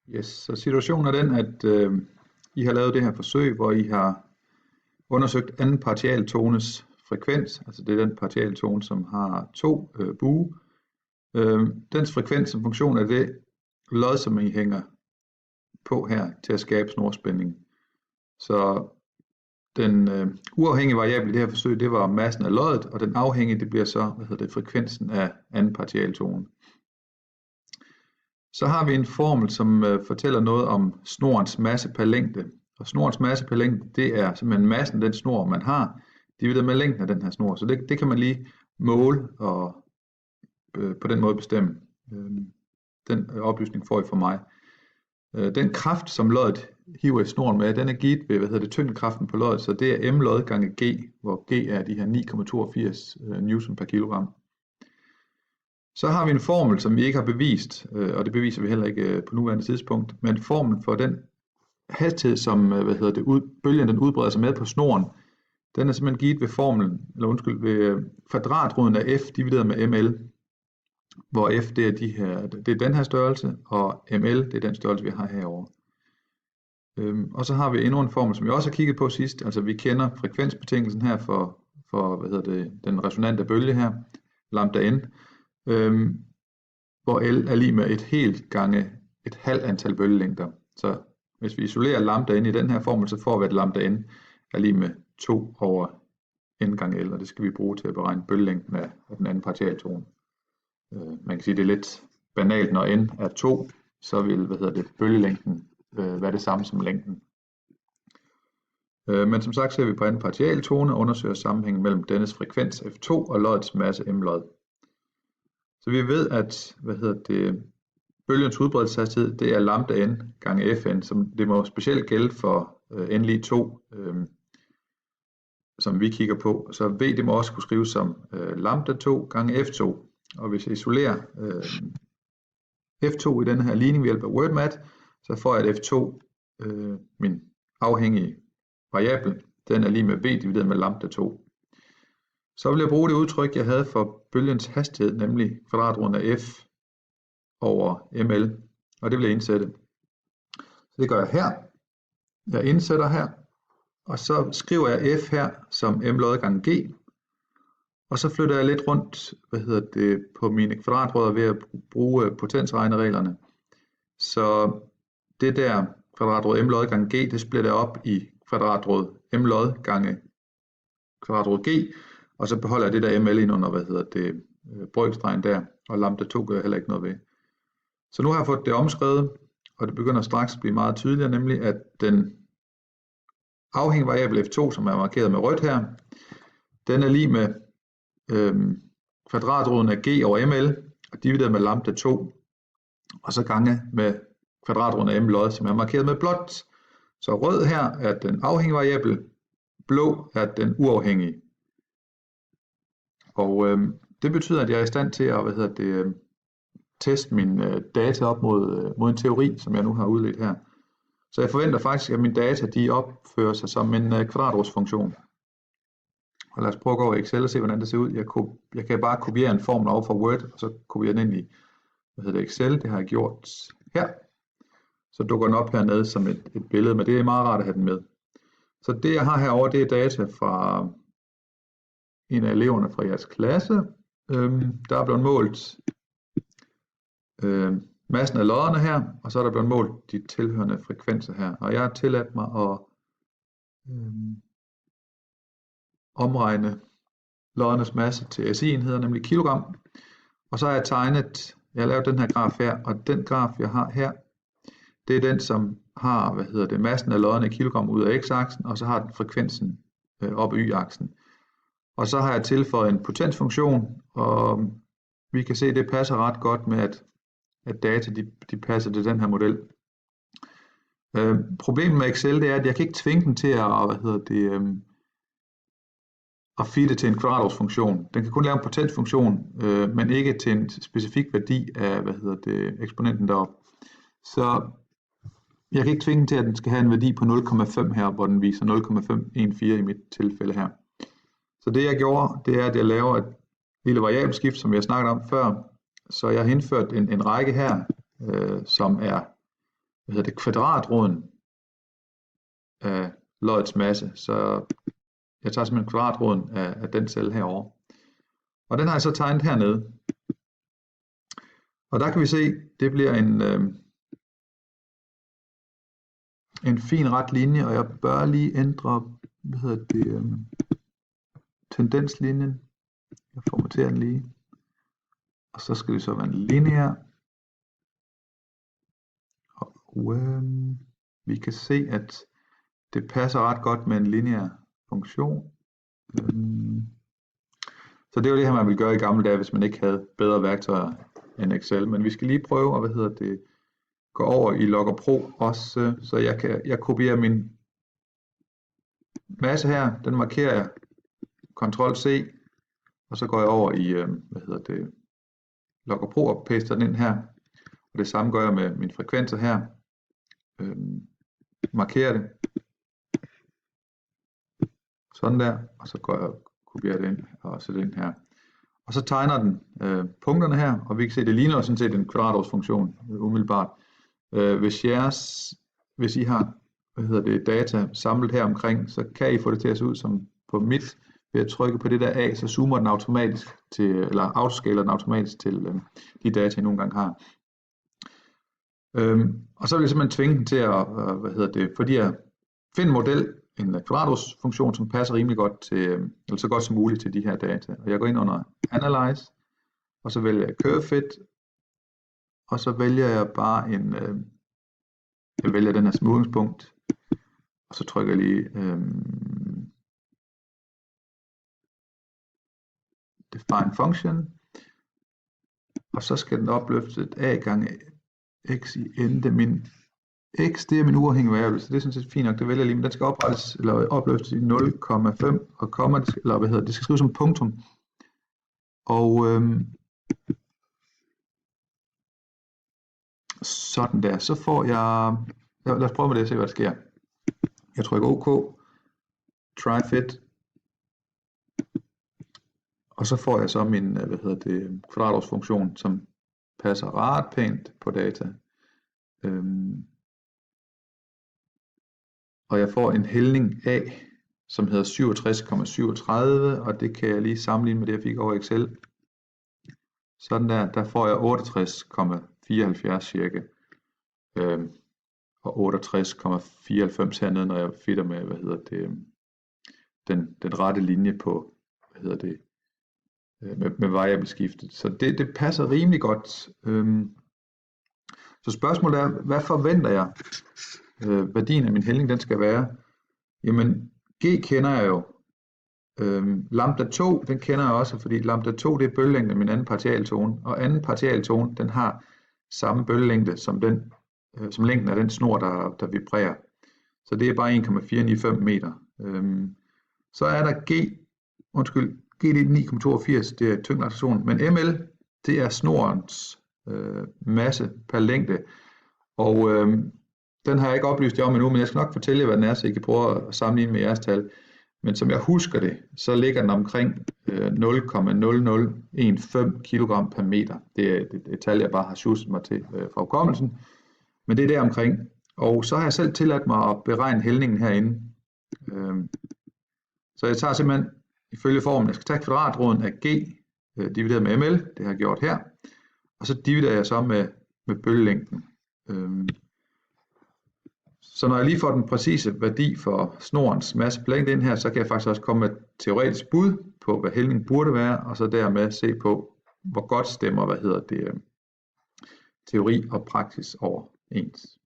Yes, så situationen er den, at I har lavet det her forsøg, hvor I har undersøgt anden partialtones frekvens, altså det er den partialtone, som har to bue. Dens frekvens som funktion af det lod, som I hænger på her til at skabe snorspænding. Så den uafhængige variabel i det her forsøg, det var massen af loddet, og den afhængige, det bliver så frekvensen af anden partialtone. Så har vi en formel, som fortæller noget om snorens masse per længde. Og snorens masse per længde, det er simpelthen massen af den snor, man har, divideret med længden af den her snor. Så det kan man lige måle og på den måde bestemme. Den oplysning får I fra mig. Den kraft, som loddet hiver i snoren med, den er givet ved tyngdekraften på loddet, så det er m lod gange g, hvor g er de her 9,82 newton per kilogram. Så har vi en formel, som vi ikke har bevist, og det beviser vi heller ikke på nuværende tidspunkt, men formlen for den hastighed, som bølgen den udbreder sig med på snoren, den er simpelthen givet ved formlen, ved kvadratroden af f divideret med ml, hvor f det er den her størrelse, og ml det er den størrelse, vi har herovre. Og så har vi endnu en formel, som vi også har kigget på sidst, altså vi kender frekvensbetingelsen her for den resonante bølge her, lambda n, hvor L er lige med et helt gange et halvt antal bølgelængder. Så hvis vi isolerer lambda n i den her formel, så får vi, at lambda n er lige med 2 over n gange L, og det skal vi bruge til at beregne bølgelængden af den anden partialtone. Man kan sige, at det er lidt banalt, når n er 2, så vil bølgelængden være det samme som længden. Men som sagt ser vi på anden partialtone og undersøger sammenhængen mellem dennes frekvens f2 og loddets masse m-lod. Så vi ved, at bølgens udbredelseshastighed, det er lambda n gange fn, som det må specielt gælde for n lige 2, som vi kigger på. Så v det må også kunne skrives som lambda 2 gange f2. Og hvis jeg isolerer f2 i denne her ligning ved hjælp af WordMat, så får jeg, at f2, min afhængige variabel, den er lige med v divideret med lambda 2. Så vil jeg bruge det udtryk, jeg havde for bølgens hastighed, nemlig kvadratroden af f over ml, og det vil jeg indsætte. Så det gør jeg her. Jeg indsætter her, og så skriver jeg f her som m lod gange g, og så flytter jeg lidt rundt på mine kvadratrødder ved at bruge potensregnereglerne. Så det der kvadratrod m lod gange g, det splitter jeg op i kvadratrod m lod gange kvadratrod g, og så beholder jeg det der ml ind under brøkstregen der, og lambda 2 gør jeg heller ikke noget ved. Så nu har jeg fået det omskrevet, og det begynder straks at blive meget tydeligere, nemlig at den afhængige variabel f2, som er markeret med rødt her, den er lige med kvadratroden af g over ml, og divideret med lambda 2, og så gange med kvadratroden af m lod, som er markeret med blåt. Så rød her er den afhængige variabel, blå er den uafhængige. Og det betyder, at jeg er i stand til at teste mine data op mod en teori, som jeg nu har udledt her. Så jeg forventer faktisk, at mine data de opfører sig som en kvadratrodsfunktion. Og lad os prøve at gå over i Excel og se, hvordan det ser ud. Jeg kan bare kopiere en formel over fra Word, og så kopiere den ind i Excel. Det har jeg gjort her. Så dukker den op hernede som et billede, men det er meget rart at have den med. Så det jeg har herovre, det er data fra en af eleverne fra jeres klasse. Der er blevet målt massen af lodderne her, og så er der blevet målt de tilhørende frekvenser her. Og jeg har tilladt mig at omregne loddernes masse til SI-enheder, nemlig kilogram. Og så har jeg har lavet den her graf her, og den graf jeg har her, det er den som har massen af lodderne i kilogram ud af x-aksen, og så har den frekvensen op i y-aksen. Og så har jeg tilføjet en potensfunktion, og vi kan se, at det passer ret godt med, at data de passer til den her model. Problemet med Excel, det er, at jeg kan ikke tvinge den til at fitte til en kvadratrodsfunktion. Den kan kun lave en potensfunktion, men ikke til en specifik værdi af eksponenten deroppe. Så jeg kan ikke tvinge den til, at den skal have en værdi på 0,5 her, hvor den viser 0,514 i mit tilfælde her. Så det jeg gjorde, det er, at jeg laver et lille variabelskift, som jeg snakkede om før. Så jeg har indført en række her, som er kvadratroden af loddets masse, så jeg tager simpelthen kvadratroden af den celle herovre. Og den har jeg så tegnet hernede. Og der kan vi se, det bliver en fin ret linje, og jeg bør lige ændre, tendenslinjen. Jeg formaterer den lige. Og så skal det så være en lineær. Og vi kan se, at det passer ret godt med en lineær funktion. Så det var det her, man ville gøre i gamle dage, hvis man ikke havde bedre værktøjer end Excel. Men vi skal lige prøve at gå over i Logger Pro også, så jeg kopierer min masse her, den markerer jeg, Ctrl+C, og så går jeg over i Logger Pro og paster den ind her. Og det samme gør jeg med mine frekvenser her. Markerer det. Sådan der, og så går jeg og kopierer det ind og sætter det ind her. Og så tegner den punkterne her, og vi kan se, at det ligner sådan set en kvadratårsfunktion umiddelbart. Hvis I har data samlet her omkring, så kan I få det til at se ud som på mit. Ved at trykke på det der A, så zoomer den automatisk til, eller autoscaler den automatisk til de data, I nogle gange har. Og så vil jeg simpelthen tvinge den til at, fordi jeg finder en model, en kvadratårsfunktion, som passer rimelig godt til, eller så godt som muligt til de her data. Og jeg går ind under Analyze, og så vælger jeg Curve Fit, og så vælger jeg bare jeg vælger den her smoothingspunkt, og så trykker jeg lige Define Function, og så skal den opløfte A gange x i ende. Min x, det er min uafhængige variable, så det er sådan set fint nok, det vælger jeg lige, men den skal oprettes, eller opløftes i 0,5, og komma, det skal skrives som punktum. Og sådan der, så får jeg, lad os prøve med det og se, hvad der sker. Jeg trykker OK, try fit, og så får jeg så min, kvadratårsfunktion, som passer ret pænt på data. Og jeg får en hældning A, som hedder 67,37, og det kan jeg lige sammenligne med det, jeg fik over Excel. Sådan der får jeg 68,74 cirka, og 68,94 hernede, når jeg fitter med, den rette linje på, med variabelskiftet. Så det passer rimelig godt. Så spørgsmålet er, hvad forventer jeg, værdien af min hældning den skal være? Jamen, G kender jeg jo. Lambda 2, den kender jeg også, fordi lambda 2 det er bølgelængde af min anden partialtone, og anden partialtone, den har samme bølgelængde som længden af den snor, der vibrerer. Så det er bare 1,495 meter. Så er der G det er 9,82, det er tyngdeakcelerationen, men ML, det er snorens masse per længde, og den har jeg ikke oplyst jer om endnu, men jeg skal nok fortælle jer, hvad den er, så I kan prøve at sammenligne med jeres tal. Men som jeg husker det, så ligger den omkring 0,0015 kg per meter. Det er et tal, jeg bare har sjusset mig til fra hukommelsen, men det er der omkring. Og så har jeg selv tilladt mig at beregne hældningen herinde. Så jeg tager simpelthen ifølge formen, jeg skal tage kvadratroden af G divideret med ML, det har jeg gjort her, og så dividerer jeg så med bølgelængden. Så når jeg lige får den præcise værdi for snorens masse per længde ind her, så kan jeg faktisk også komme med et teoretisk bud på, hvad hældningen burde være, og så dermed se på, hvor godt stemmer, teori og praksis overens.